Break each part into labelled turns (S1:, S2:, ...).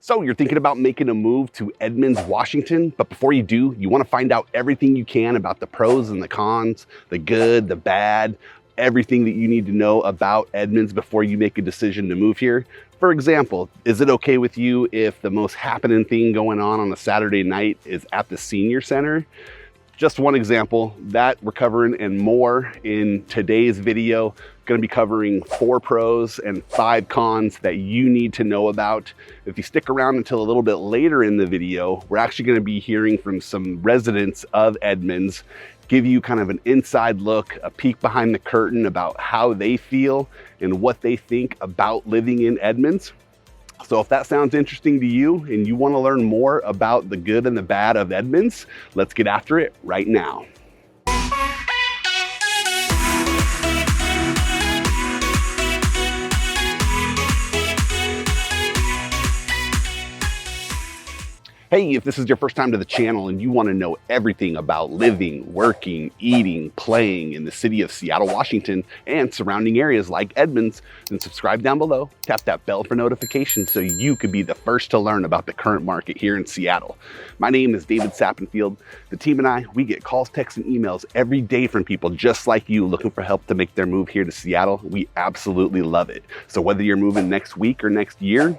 S1: So you're thinking about making a move to Edmonds, Washington, but before you do, you want to find out everything you can about the pros and the cons, the good, the bad, everything that you need to know about Edmonds before you make a decision to move here. For example, is it okay with you if the most happening thing going on a Saturday night is at the senior center? Just one example that we're covering and more in today's video. Going to be covering 4 pros and 5 cons that you need to know about. If you stick around until a little bit later in the video, we're actually going to be hearing from some residents of Edmonds, give you kind of an inside look, a peek behind the curtain about how they feel and what they think about living in Edmonds. So if that sounds interesting to you and you want to learn more about the good and the bad of Edmonds, let's get after it right now. Hey, if this is your first time to the channel and you want to know everything about living, working, eating, playing in the city of Seattle, Washington, and surrounding areas like Edmonds, then subscribe down below, tap that bell for notifications so you could be the first to learn about the current market here in Seattle. My name is David Sappenfield. The team and I, we get calls, texts, and emails every day from people just like you looking for help to make their move here to Seattle. We absolutely love it. So whether you're moving next week or next year,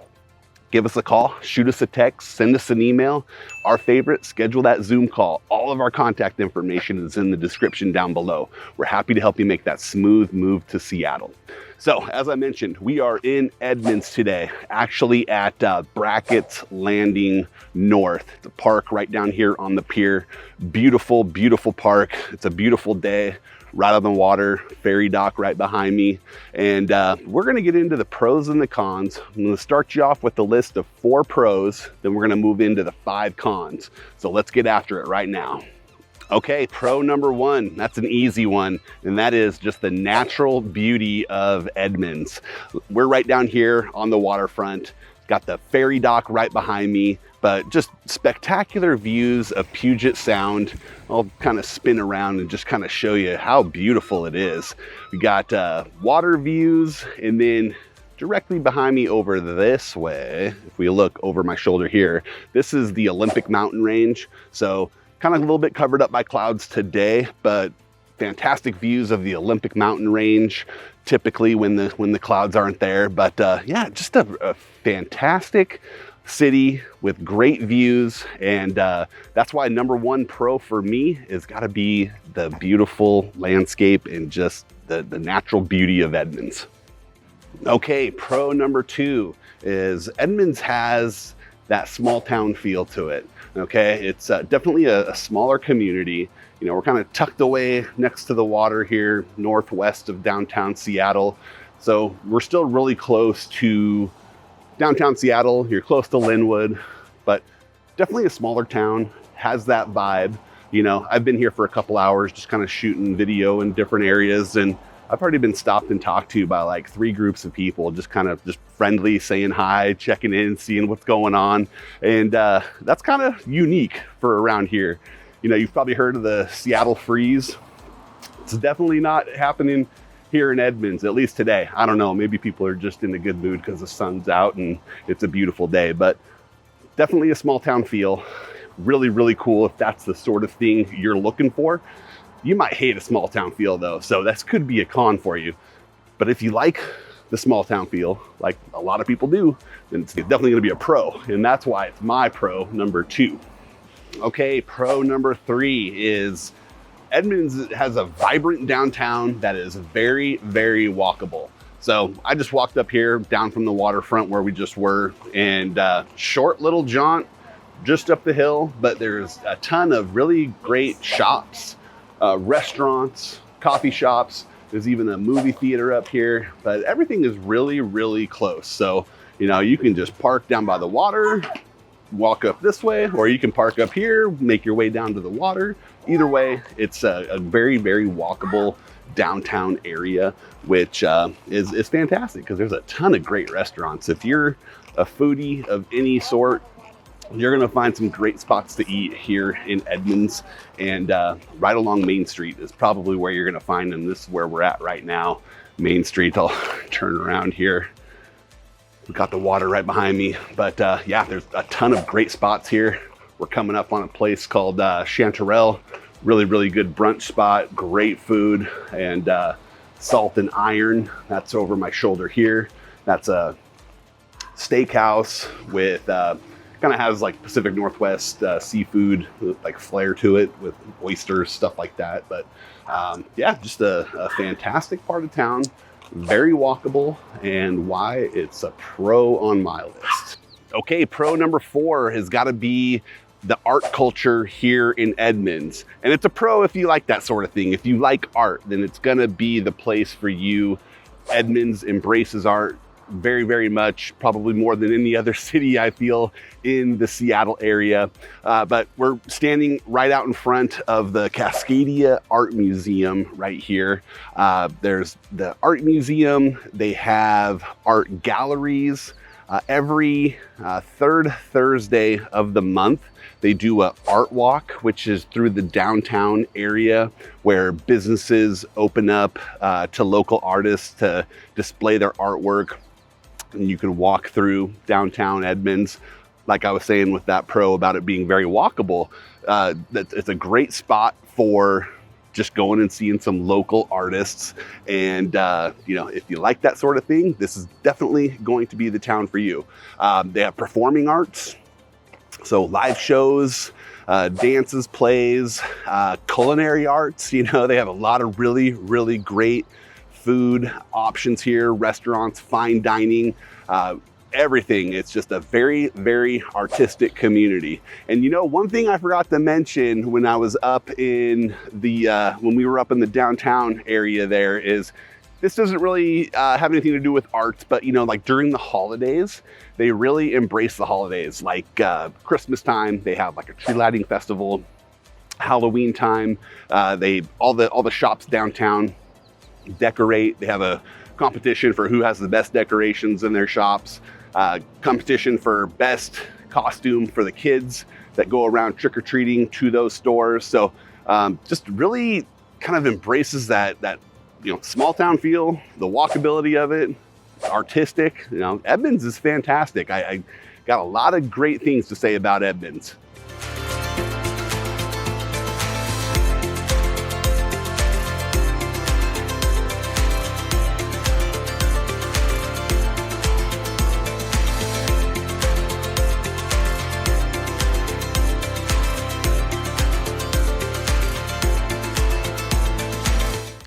S1: give us a call, shoot us a text, send us an email. Our favorite, schedule that Zoom call. All of our contact information is in the description down below. We're happy to help you make that smooth move to Seattle. So as I mentioned, we are in Edmonds today, actually at Brackett's Landing North, the park right down here on the pier. Beautiful, beautiful park. It's a beautiful day. Right on the water, ferry dock right behind me. And we're gonna get into the pros and the cons. I'm gonna start you off with the list of 4 pros, then we're gonna move into the 5 cons. So let's get after it right now. Okay, pro number 1, that's an easy one, and that is just the natural beauty of Edmonds. We're right down here on the waterfront, got the ferry dock right behind me, but just spectacular views of Puget Sound. I'll kind of spin around and just kind of show you how beautiful it is. We got water views, and then directly behind me over this way, if we look over my shoulder here, this is the Olympic mountain range. So kind of a little bit covered up by clouds today, but fantastic views of the Olympic mountain range typically when the clouds aren't there. But yeah, just a fantastic city with great views, and that's why number 1 pro for me is got to be the beautiful landscape and just the natural beauty of Edmonds. Okay, pro number 2 is Edmonds has that small town feel to it. Okay, it's definitely a smaller community. You know, we're kind of tucked away next to the water here, northwest of downtown Seattle. So we're still really close to downtown Seattle. You're close to Linwood, but definitely a smaller town, has that vibe. You know, I've been here for a couple hours just kind of shooting video in different areas, and I've already been stopped and talked to by like 3 groups of people, just kind of just friendly, saying hi, checking in, seeing what's going on. And that's kind of unique for around here. You know, you've probably heard of the Seattle freeze. It's definitely not happening here in Edmonds, at least today. I don't know, maybe people are just in a good mood because the sun's out and it's a beautiful day, but definitely a small town feel. Really, really cool if that's the sort of thing you're looking for. You might hate a small town feel though, so this could be a con for you. But if you like the small town feel, like a lot of people do, then it's definitely gonna be a pro, and that's why it's my pro number 2. Okay, pro number 3 is Edmonds has a vibrant downtown that is very, very walkable. So I just walked up here down from the waterfront where we just were, and short little jaunt just up the hill, but there's a ton of really great shops, restaurants, coffee shops. There's even a movie theater up here, but everything is really, really close. So, you know, you can just park down by the water, walk up this way, or you can park up here, make your way down to the water. Either way, it's a very, very walkable downtown area, which is fantastic because there's a ton of great restaurants. If you're a foodie of any sort, you're gonna find some great spots to eat here in Edmonds, and right along Main Street is probably where you're gonna find them. This is where we're at right now, Main Street. I'll turn around here. We got the water right behind me, but yeah, there's a ton of great spots here. We're coming up on a place called Chanterelle. Really good brunch spot, great food, and Salt and Iron. That's over my shoulder here. That's a steakhouse with kind of has like Pacific Northwest seafood, like flair to it with oysters, stuff like that. But yeah, just a fantastic part of town. Very walkable, and why it's a pro on my list. Okay, pro number 4 has got to be the art culture here in Edmonds. And it's a pro if you like that sort of thing. If you like art, then it's gonna be the place for you. Edmonds embraces art very much, probably more than any other city, I feel, in the Seattle area. But we're standing right out in front of the Cascade Art Museum right here. There's the art museum. They have art galleries. Every third Thursday of the month, they do an art walk, which is through the downtown area where businesses open up to local artists to display their artwork. And you can walk through downtown Edmonds. Like I was saying with that pro about it being very walkable, it's a great spot for just going and seeing some local artists. And you know, if you like that sort of thing, this is definitely going to be the town for you. They have performing arts, so live shows, dances, plays, culinary arts. You know, they have a lot of really great food options here, restaurants, fine dining, everything. It's just a very artistic community. And you know, one thing I forgot to mention when I was up in the when we were up in the downtown area there is this doesn't really have anything to do with arts, but you know, like during the holidays, they really embrace the holidays. Like Christmas time, they have like a tree lighting festival. Halloween time, all the shops downtown decorate. They have a competition for who has the best decorations in their shops, competition for best costume for the kids that go around trick-or-treating to those stores. So just really kind of embraces that you know, small town feel, the walkability of it, artistic. You know, Edmonds is fantastic. I got a lot of great things to say about Edmonds.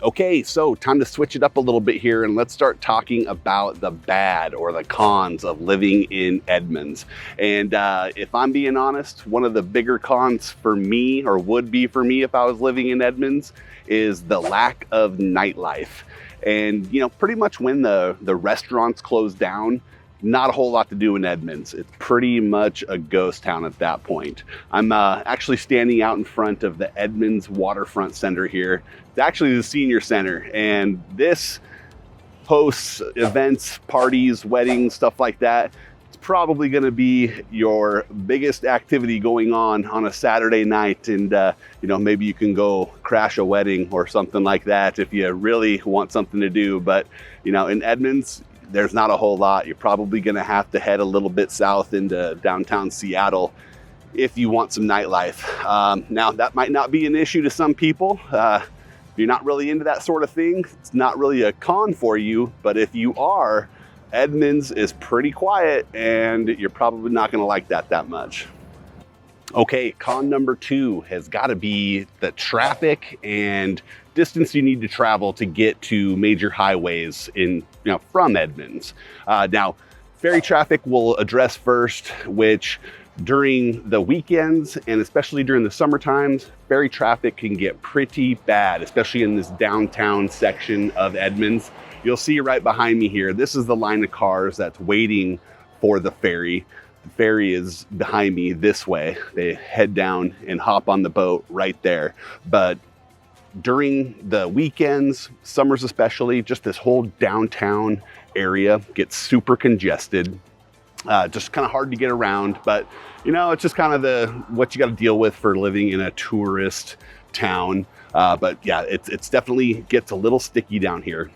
S1: Okay, so time to switch it up a little bit here and let's start talking about the bad or the cons of living in Edmonds. And if I'm being honest, one of the bigger cons for me, or would be for me if I was living in Edmonds, is the lack of nightlife. And you know, pretty much when the restaurants close down, not a whole lot to do in Edmonds. It's pretty much a ghost town at that point. I'm actually standing out in front of the Edmonds Waterfront Center here. It's actually the senior center, and this hosts events, parties, weddings, stuff like that. It's probably gonna be your biggest activity going on a Saturday night, and you know, maybe you can go crash a wedding or something like that if you really want something to do. But you know, in Edmonds, there's not a whole lot. You're probably gonna have to head a little bit south into downtown Seattle if you want some nightlife. Now, that might not be an issue to some people. If you're not really into that sort of thing, it's not really a con for you. But if you are, Edmonds is pretty quiet and you're probably not gonna like that much. Okay, con number 2 has gotta be the traffic and distance you need to travel to get to major highways from Edmonds. Now, ferry traffic we'll address first, which during the weekends and especially during the summer times, ferry traffic can get pretty bad, especially in this downtown section of Edmonds. You'll see right behind me here, this is the line of cars that's waiting for the ferry. The ferry is behind me this way. They head down and hop on the boat right there. But during the weekends, summers especially, just this whole downtown area gets super congested. Just kind of hard to get around, but you know, it's just kind of what you got to deal with for living in a tourist town. But yeah, it's definitely gets a little sticky down here.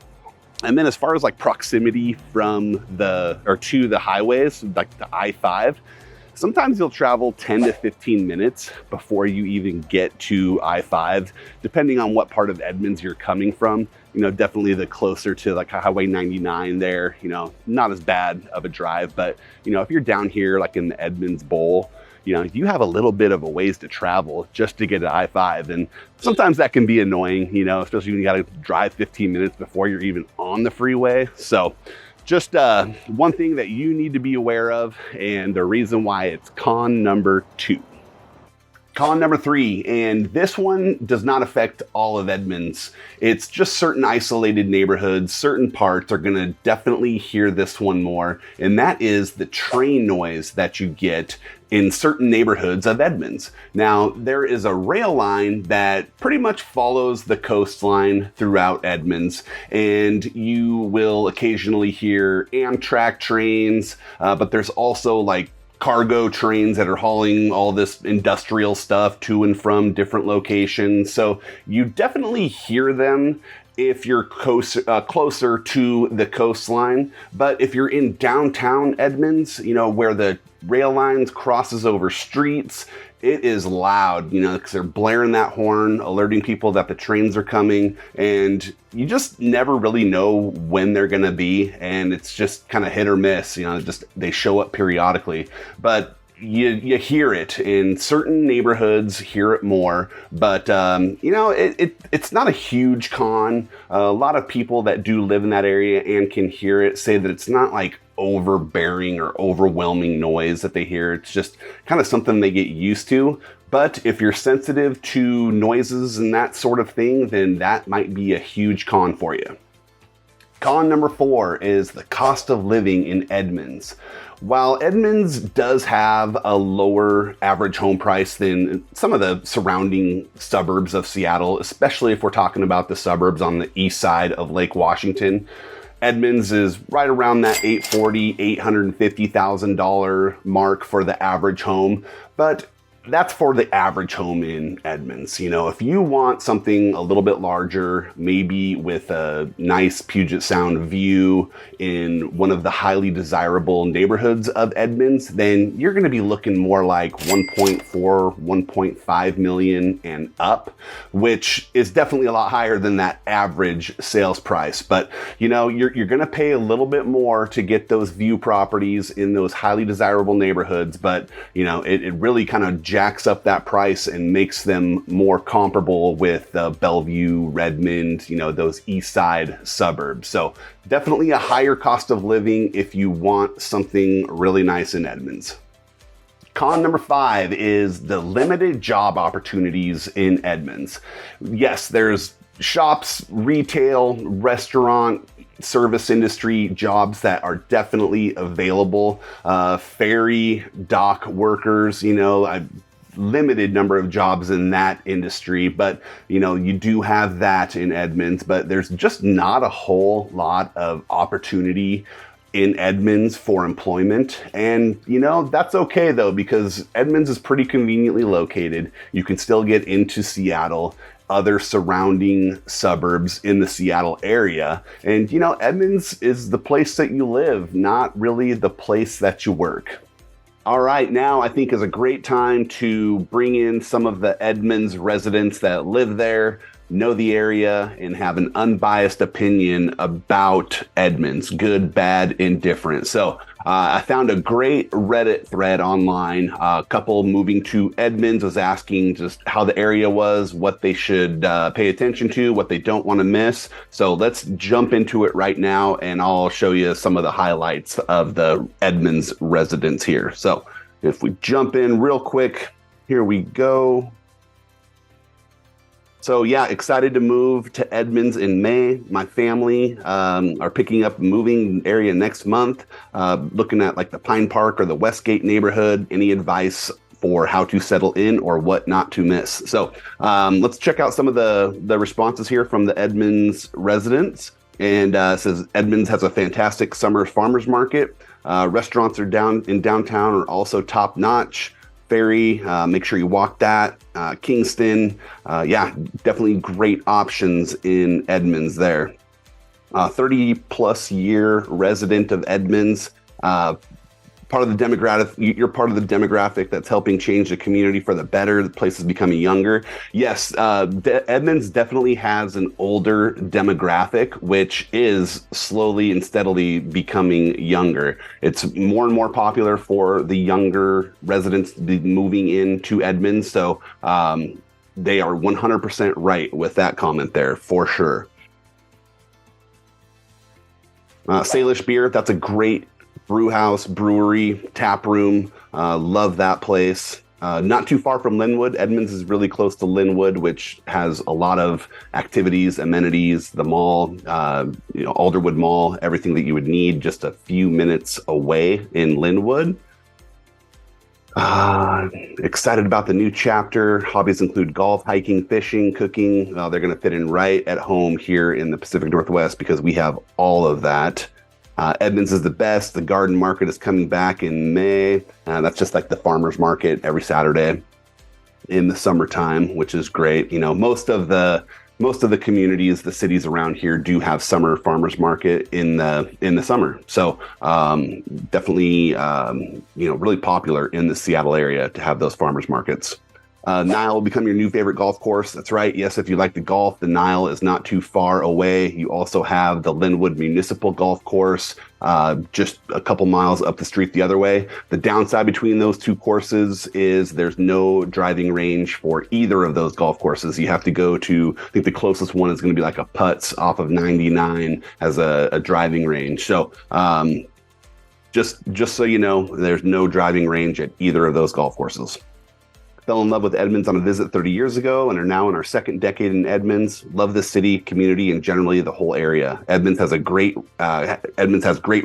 S1: And then as far as like proximity from to the highways, like the I-5, sometimes you'll travel 10 to 15 minutes before you even get to I-5, depending on what part of Edmonds you're coming from. You know, definitely the closer to like Highway 99 there, you know, not as bad of a drive. But, you know, if you're down here like in the Edmonds Bowl, you know, you have a little bit of a ways to travel just to get to I-5. And sometimes that can be annoying, you know, especially when you got to drive 15 minutes before you're even on the freeway. So just one thing that you need to be aware of, and the reason why it's con number 2. Con number 3, and this one does not affect all of Edmonds. It's just certain isolated neighborhoods, certain parts are gonna definitely hear this one more, and that is the train noise that you get in certain neighborhoods of Edmonds. Now, there is a rail line that pretty much follows the coastline throughout Edmonds, and you will occasionally hear Amtrak trains, but there's also like cargo trains that are hauling all this industrial stuff to and from different locations. So you definitely hear them if you're closer to the coastline. But if you're in downtown Edmonds, you know, where the rail lines crosses over streets, it is loud, you know, because they're blaring that horn, alerting people that the trains are coming, and you just never really know when they're gonna be, and it's just kind of hit or miss, you know, just they show up periodically. But you hear it in certain neighborhoods, hear it more, but you know, it's not a huge con. A lot of people that do live in that area and can hear it say that it's not like overbearing or overwhelming noise that they hear. It's just kind of something they get used to. But if you're sensitive to noises and that sort of thing, then that might be a huge con for you. Con number 4 is the cost of living in Edmonds. While Edmonds does have a lower average home price than some of the surrounding suburbs of Seattle, especially if we're talking about the suburbs on the east side of Lake Washington, Edmonds is right around that $840,000, $850,000 mark for the average home. But that's for the average home in Edmonds. You know, if you want something a little bit larger, maybe with a nice Puget Sound view in one of the highly desirable neighborhoods of Edmonds, then you're going to be looking more like 1.4, 1.5 million and up, which is definitely a lot higher than that average sales price. But, you know, you're going to pay a little bit more to get those view properties in those highly desirable neighborhoods. But, you know, it really kind of jacks up that price and makes them more comparable with Bellevue, Redmond, you know, those east side suburbs. So definitely a higher cost of living if you want something really nice in Edmonds. Con number 5 is the limited job opportunities in Edmonds. Yes, there's shops, retail, restaurant, service industry jobs that are definitely available. Ferry dock workers, you know, a limited number of jobs in that industry, but you know, you do have that in Edmonds, but there's just not a whole lot of opportunity in Edmonds for employment. And you know, that's okay though, because Edmonds is pretty conveniently located. You can still get into Seattle, other surrounding suburbs in the Seattle area. And you know, Edmonds is the place that you live, not really the place that you work. All right, now I think is a great time to bring in some of the Edmonds residents that live there, know the area, and have an unbiased opinion about Edmonds, good, bad, indifferent. So I found a great Reddit thread online. A couple moving to Edmonds was asking just how the area was, what they should pay attention to, what they don't want to miss. So let's jump into it right now, and I'll show you some of the highlights of the Edmonds residents here. So if we jump in real quick, here we go. So yeah, excited to move to Edmonds in May. My family are picking up a moving area next month, looking at like the Pine Park or the Westgate neighborhood. Any advice for how to settle in or what not to miss? So let's check out some of the responses here from the Edmonds residents. And it says Edmonds has a fantastic summer farmers market. Restaurants are downtown are also top notch. Ferry, make sure you walk that. Kingston, yeah, definitely great options in Edmonds there. 30 plus year resident of Edmonds. Part of the demographic, you're part of the demographic that's helping change the community for the better. The place is becoming younger. Yes, Edmonds definitely has an older demographic, which is slowly and steadily becoming younger. It's more and more popular for the younger residents to be moving into Edmonds. So they are 100% right with that comment there, for sure. Salish Beer, that's a great brew house, brewery, tap room. Love that place. Not too far from Linwood. Edmonds is really close to Linwood, which has a lot of activities, amenities, the mall, Alderwood Mall, everything that you would need just a few minutes away in Linwood. Excited about the new chapter. Hobbies include golf, hiking, fishing, cooking. They're going to fit in right at home here in the Pacific Northwest because we have all of that. Edmonds is the best. The garden market is coming back in May. That's just like the farmer's market every Saturday in the summertime, which is great. Most of the communities, the cities around here do have summer farmers market in the summer. So definitely, really popular in the Seattle area to have those farmers markets. Nile will become your new favorite golf course. That's right. Yes, if you like to golf, the Nile is not too far away. You also have the Linwood Municipal Golf Course, just a couple miles up the street the other way. The downside between those two courses is there's no driving range for either of those golf courses. You have to go to, I think the closest one is going to be like a Putts off of 99 as a driving range. So just so you know, there's no driving range at either of those golf courses. Fell in love with Edmonds on a visit 30 years ago and are now in our second decade in Edmonds. Love the city, community, and generally the whole area. Edmonds has great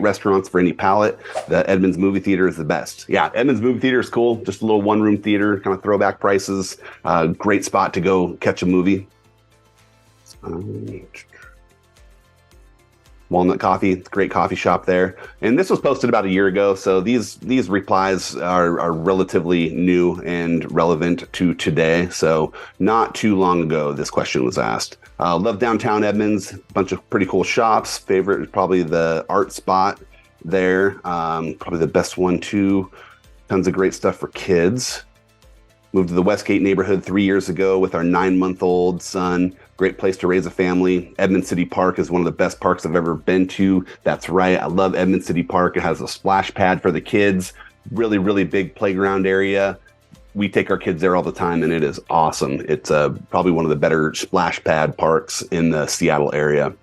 S1: restaurants for any palate. The Edmonds movie theater is the best. Yeah, Edmonds movie theater is cool. Just a little one-room theater, kind of throwback prices. Great spot to go catch a movie. Walnut Coffee, it's a great coffee shop there. And this was posted about a year ago, so these replies are relatively new and relevant to today. So not too long ago, this question was asked. Love downtown Edmonds, a bunch of pretty cool shops. Favorite is probably the art spot there. Probably the best one too. Tons of great stuff for kids. Moved to the Westgate neighborhood 3 years ago with our 9-month-old son. Great place to raise a family. Edmonds City Park is one of the best parks I've ever been to. That's right. I love Edmonds City Park. It has a splash pad for the kids. Really, really big playground area. We take our kids there all the time, and it is awesome. It's probably one of the better splash pad parks in the Seattle area.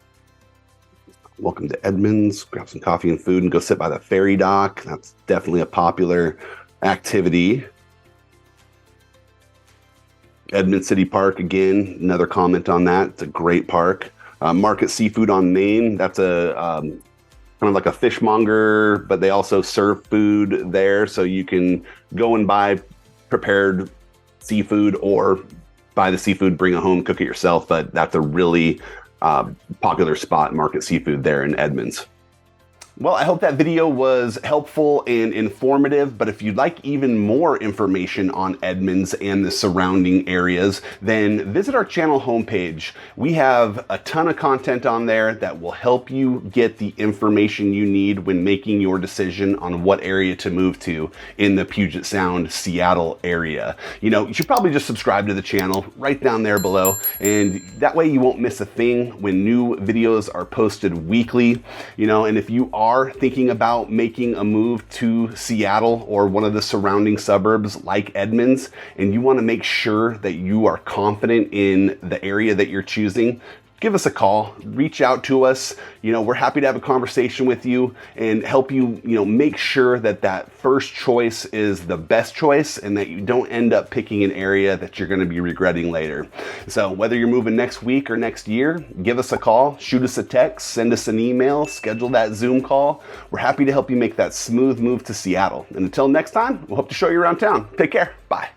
S1: Welcome to Edmonds. Grab some coffee and food and go sit by the ferry dock. That's definitely a popular activity. Edmonds City Park, again, another comment on that. It's a great park. Market Seafood on Main, that's a kind of like a fishmonger, but they also serve food there. So you can go and buy prepared seafood or buy the seafood, bring it home, cook it yourself. But that's a really popular spot, Market Seafood there in Edmonds. Well, I hope that video was helpful and informative, but if you'd like even more information on Edmonds and the surrounding areas, then visit our channel homepage. We have a ton of content on there that will help you get the information you need when making your decision on what area to move to in the Puget Sound, Seattle area. You should probably just subscribe to the channel right down there below, and that way you won't miss a thing when new videos are posted weekly. And if you are thinking about making a move to Seattle or one of the surrounding suburbs like Edmonds, and you want to make sure that you are confident in the area that you're choosing, give us a call, reach out to us. We're happy to have a conversation with you and help you, make sure that that first choice is the best choice and that you don't end up picking an area that you're going to be regretting later. So whether you're moving next week or next year, give us a call, shoot us a text, send us an email, schedule that Zoom call. We're happy to help you make that smooth move to Seattle. And until next time, we'll hope to show you around town. Take care. Bye.